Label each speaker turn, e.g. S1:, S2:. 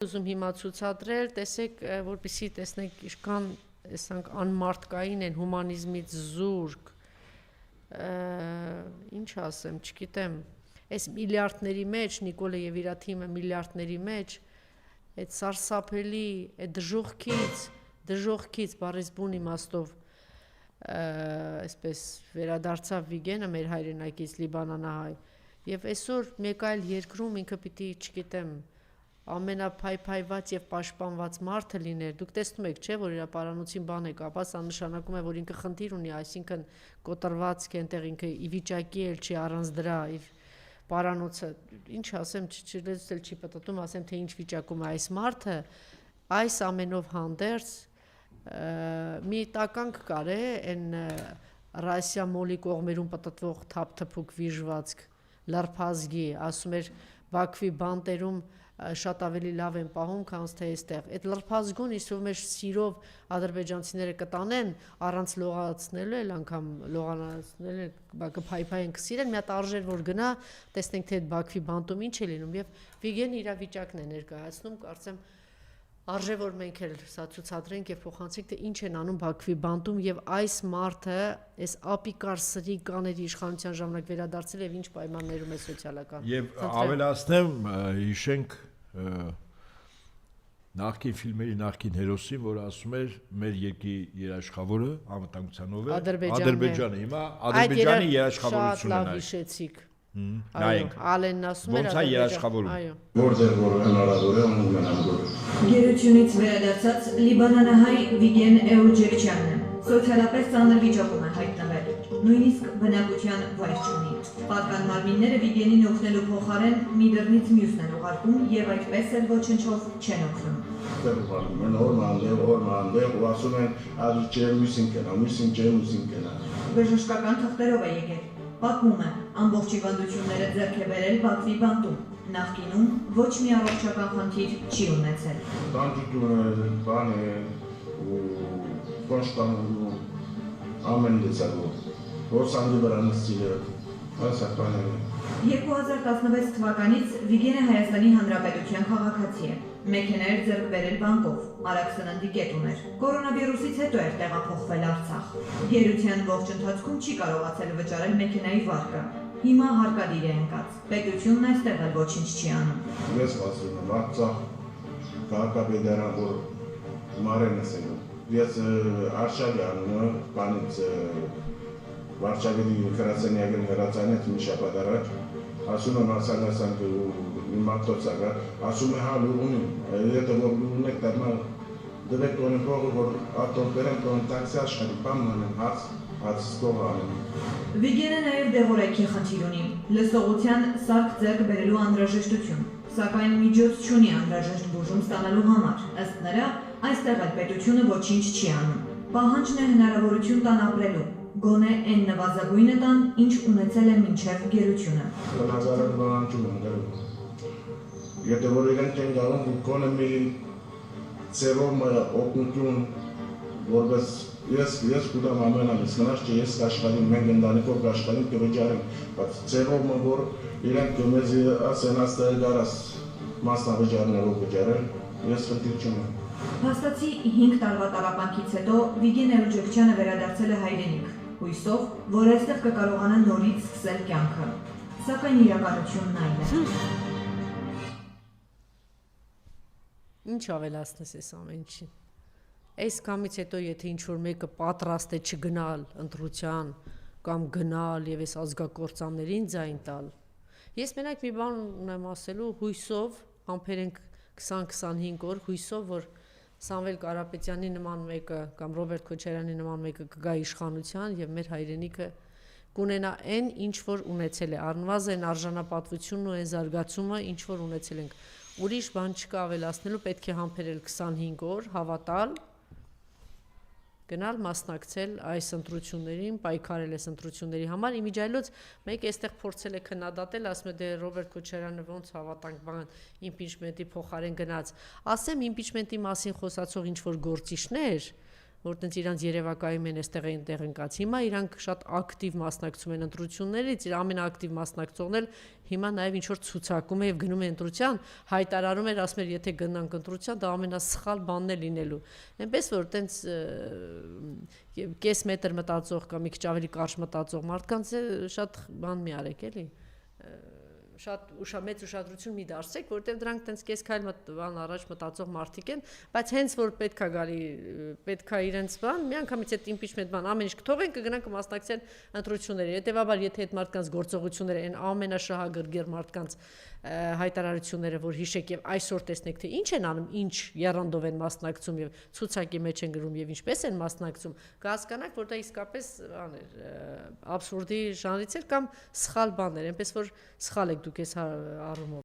S1: Ուզում հիմա ցուցադրել, տեսեք, որպեսզի տեսնենք ինչքան ասենք անմարդկային են հումանիզմից զուրկ, ինչ ասեմ, չգիտեմ, այս միլիարդների մեջ, Նիկոլը եւ իր թիմը միլիարդների մեջ, այդ սարսափելի, այդ դժողքից բառից բուն իմաստով, այսպես վերադարձավ Վիգենը մեր հայրենակից Լիբանանահայ, եւ այսօր մեկ այլ երկրում ինքը պիտի, չգիտեմ, ամենափայփայված եւ պաշտպանված մարդը լիներ, դուք տեսնում եք, չէ, որ իր պարանոցին բան է կապած, դա նշանակում է, որ ինքը խնդիր ունի, այսինքն կոտրվածք է, այնտեղ ինքը ի վիճակի էլ չի առանց դրա իր պարանոցը, ինչ ասեմ, չլեզել չի պատտում, ասեմ, թե ինչ վիճակում է այս մարդը, այս ամենով հանդերձ մի տականք կար է, այն Ռասիա մոլի կողմերում պատտվող թափթփուկ վիժվածք, լարփազգի, ասում էր Բաքվի բանտերում շատ ավելի լավ են պահում, քան թե այստեղ։ Այդ լրփազգուն իսկով մեր սիրով ադրբեջանցիները կտանեն առանց լողացնելու, էլ անգամ լողանացնել, կփայփայեն կսիրեն, մի հատ արժեր որ գնա, տեսնենք թե այդ Բաքվի բանտում ինչ է լինում եւ Վիգենը իր վիճակն է ներկայացնում, կարծեմ արժե որ մենք էլ սա ցուցադրենք եւ փոխանցենք թե ինչ են անում Բաքվի բանտում եւ այս մարդը այս ապիկար սրի կաների իշխանության ժամանակ վերադարձել եւ ինչ պայմաններում է սոցիալական
S2: եւ ավելացնեմ հիշենք նախկին ֆիլմերի նախկին հերոսին, որ ասում էր մեր երկրի երաշխավորը անվտանգությանով է Ադրբեջանը, հիմա Ադրբեջանի երաշխավորությունն է։ Շատ
S1: լավ հիշեցիք։
S2: Նայենք
S1: Ալենն ասում էր
S2: ոնց է երաշխավորում։
S1: Այո։
S3: Որտեղ որ հնարավոր է ունենալու։
S4: Գերությունից վերադարձած Լիբանանահայ Վիգեն Էուրջեքչյանն է։ Սոցիալապես ծանր վիճակում է հայտնվել, նույնիսկ բնակության վայր չունի։ Պատկան մարմինները Վիգենին օգնելու փոխարեն մի դռնից մյուսն են ուղարկում եւ այդպես էլ ոչնչով չեն օգնում։
S3: Նորմալ ու ասում են արի ջերմուսին կենա։
S4: Բժշկական թղթերով է եկել։ Պատմում է, ամբողջ հիվանդությունները ձեռք է բերել Բաքվի բանտում, նախկինում ոչ մի առողջական խնդիր չի ունեցել։
S3: Տանջությունը, բանը, կոնշտանալու, ամեն դեսալու, որ սանդի վրա նստիլը, ասա բաները։
S4: 2016 թվականից Վիգենը Հայաստանի Հանրապետության քաղաքացի է։ Մեքենա ձեռք բերել բանկով, արագ սննդի կետ ուներ։ Կորոնավիրուսից հետո էր տեղափոխվել Արցախ։ Գերության ողջ ընթացքում չի կարողացել վճարել մեքենայի վարկը։ Հիմա հարկադիր է ընկած։ Պետությունն այստեղ էլ ոչինչ չի անում։
S3: Ես ասում եմ Արցախ քաղաքապետարան որ մարենս են։ Ես արշավի անունը բանից Վարշավի քրասենյակի հրացանից մի շաբաթ առաջ ասում եմ ասանասան մատոցակա ասում է հա լուրունի եթե որ լուրունեք դառնա դեպք տոնը որ ատոմբերեն տոն տաքսի աշխատի բամանն հաց ստողան
S4: Վիգենը նաև դեղորայքի խնդիր ունի լսողության սարք ձեռք բերելու անհրաժեշտություն սակայն միջոց չունի անհրաժեշտ բուժում ստանալու համար ըստ նրա այստեղ էլ պետությունը ոչինչ չի անում պահանջն է հնարավորություն տան ապրելու Գոնե այն նվազագույնը տան, ինչ ունեցել է մինչև գերությունը։
S3: Տնազարակ բանանջում են գալու։ Եթե որ իրենք են գալում, գոնե մի ծևով օգնություն, որպես ես կուտամ ամենալից, նրաշ չէ ես կաշխալին, մենք ընդանիքով կաշխալին կվճարենք, բայց ծևով որ իրենք մեզի ասեն աստել գարաս մասնավճարներով վճարել, ես խնդիր չունեմ։
S4: Փաստացի 5 տարվա տառապանքից հետո Վիգեն Էուրջեքչյանը վերադարձել է հայրենիք, հույսով, որ այստեղ կկարողանա նորից սկսել կյանքը։ Սակայն իրականությունն այլ է։
S1: Ինչ ավելացնես այս ամեն ինչին։ Այս կամից հետո եթե ինչ-որ մեկը պատրաստ է չգնալ ընտրության կամ գնալ եւ այս ազգակործաններին ձայն տալ։ Ես մենակ մի բան ունեմ ասելու հույսով, ամփերենք 20-25 օր հույսով, որ Սամվել Կարապետյանի նման մեկը կամ Ռոբերտ Քոչարյանի նման մեկը կգա իշխանության եւ մեր հայրենիքը կունենա այն ինչ որ ունեցել է առնվազն արժանապատվությունն ու այն զարգացումը ինչ որ ունեցել ենք ուրիշ բան չկա ավելացնելու պետք է համբերել 25 օր հավատալ գնալ մասնակցել այս ընտրություններին, պայքարել այս ընտրությունների համար, իմիջայլոց մեկ այստեղ փորձել է քննադատել, ասում է դե Ռոբերտ Քոչարյանը ոնց հավատանք բան իմպիչմենտի փոխարեն գնաց։ Ասեմ իմպիչմենտի մասին խոսացող ինչ որ գործիչներ, որ տենց իրանց երևակայում են այստեղ այնտեղ ընկած։ Հիմա իրանք շատ ակտիվ մասնակցում են ընտրություններից, իր ամենաակտիվ մասնակցողն էլ հիմա նաև ինչ որ ցուցակում է եւ գնում է ընտրության, հայտարարում էր, ասում էր, եթե գնանք ընտրության, դա ամենասխալ բանն է լինելու։ Այնպես որ տենց կես մետր մտածող կամ մի քիչ ավելի կարճ մտածող մարդկանց շատ բան մի արեք էլի։ Շատ մեծ ուշադրություն մի դարձրեք, որովհետև դրանք տենց կես քայլ բան առաջ մտածող մարդիկ են, բայց հենց որ պետքա իրենց բան, մի անգամից այդ impeachment բան ամեն ինչ կթողեն, կգնան կմասնակցեն ընտրությունների։ Հետևաբար, եթե այդ մարդկանց գործողությունները այն ամենաշահագրգիռ մարդկանց հայտարարությունները, որ հիշեք եւ այսօր տեսնեք, թե ինչ են անում, ինչ եռանդով են մասնակցում եւ ցուցակի մեջ են գրում եւ ինչպես են մասնակցում, կհասկանաք, որ դա իսկապես բան էր, աբսուրդի ժանրից էր կամ սխալ բան էր, այնպես որ սխալ եք դուք այս առումով։